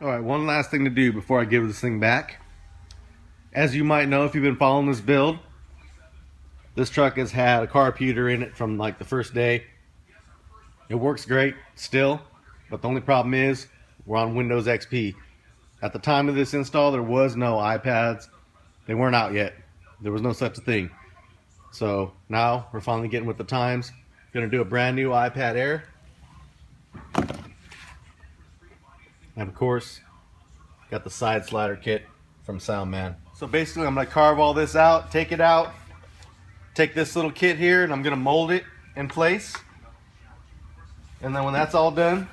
Alright, one last thing to do before I give this thing back. As you might know if you've been following this build, this truck has had a car computer in it from like the first day. It works great still, but the only problem is we're on Windows XP. At the time of this install, there was no iPads. They weren't out yet. There was no such a thing. So now we're finally getting with the times. Gonna do a brand new iPad Air. And of course, got the side slider kit from Soundman. So basically I'm gonna carve all this out, take it out, take this little kit here, and I'm gonna mold it in place. And then when that's all done,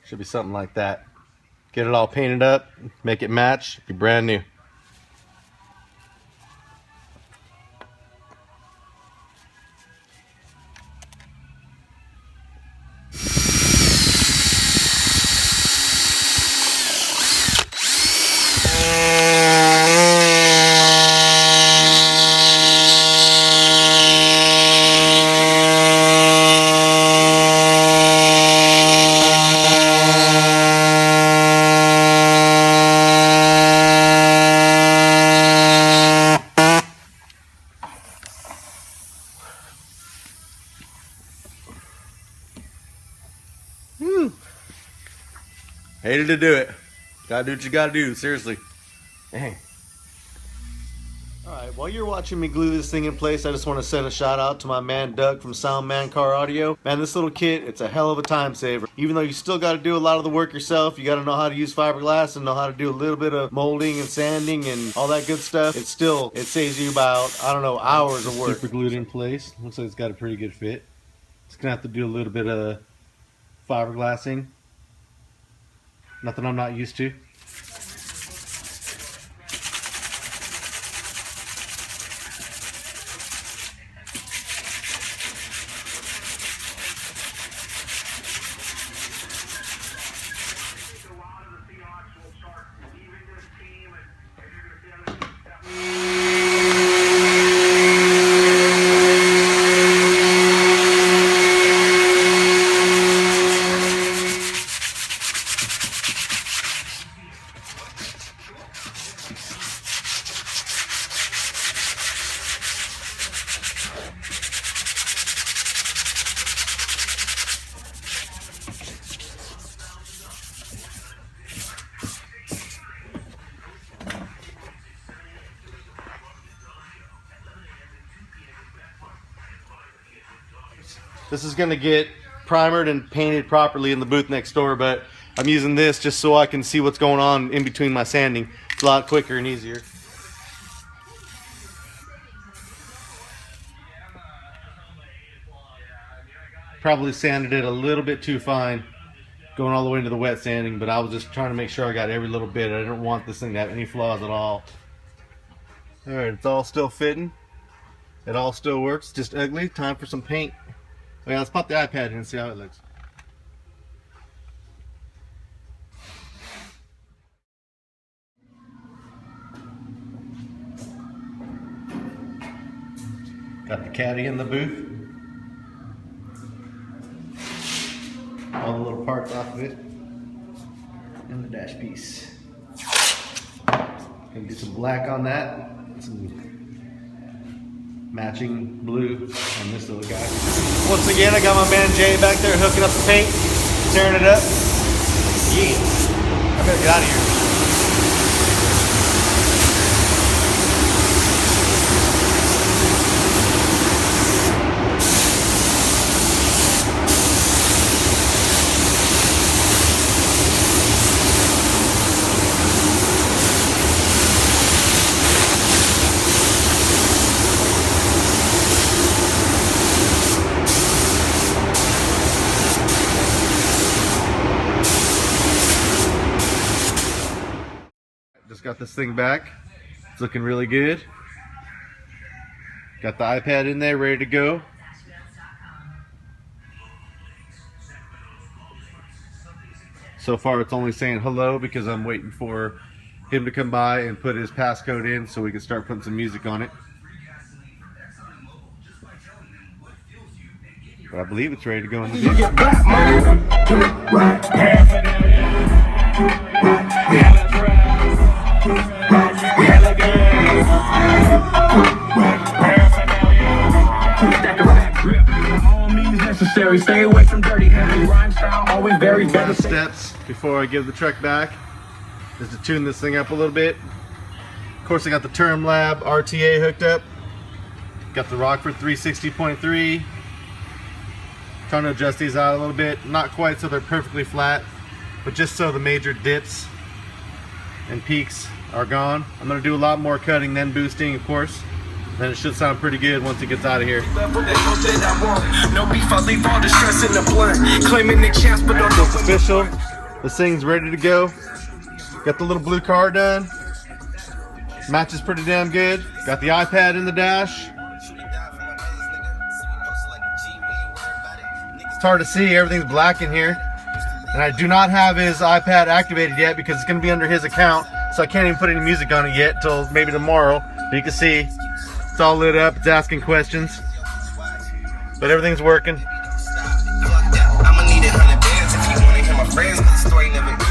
should be something like that. Get it all painted up, make it match, be brand new. Hated to do it. Gotta do what you gotta do, seriously. Dang. Alright, while you're watching me glue this thing in place, I just want to send a shout out to my man Doug from Soundman Car Audio. Man, this little kit, it's a hell of a time saver. Even though you still got to do a lot of the work yourself, you got to know how to use fiberglass and know how to do a little bit of molding and sanding and all that good stuff. It saves you about, I don't know, hours of work. Super glued in place. Looks like it's got a pretty good fit. Just gonna have to do a little bit of fiberglassing. Nothing I'm not used to. This is going to get primered and painted properly in the booth next door, but I'm using this just so I can see what's going on in between my sanding. It's a lot quicker and easier. Probably sanded it a little bit too fine going all the way into the wet sanding, but I was just trying to make sure I got every little bit. I didn't want this thing to have any flaws at all. Alright, it's all still fitting. It all still works, just ugly. Time for some paint. Oh yeah, let's pop the iPad in and see how it looks. Got the caddy in the booth. All the little parts off of it. And the dash piece. Gonna do some black on that. Some matching blue on this little guy. Once again, I got my man Jay back there hooking up the paint, tearing it up. Yeah, I better get out of here. Just got this thing back. It's looking really good. Got the iPad in there ready to go. So far it's only saying hello because I'm waiting for him to come by and put his passcode in so we can start putting some music on it. But I believe it's ready to go in the video. Stay away from dirty, heavy rhyme style, always very better. Steps before I give the truck back is to tune this thing up a little bit. Of course, I got the Term Lab RTA hooked up. Got the Rockford 360.3. Trying to adjust these out a little bit. Not quite so they're perfectly flat, but just so the major dips and peaks are gone. I'm going to do a lot more cutting than boosting, of course. Then it should sound pretty good once it gets out of here. It's official. This thing's ready to go. Got the little blue car done. Matches pretty damn good. Got the iPad in the dash. It's hard to see, everything's black in here. And I do not have his iPad activated yet because it's going to be under his account. So I can't even put any music on it yet until maybe tomorrow. But you can see it's all lit up, it's asking questions. But everything's working. I'ma need 100 bands if you wanna hear my friends, 'cause the story never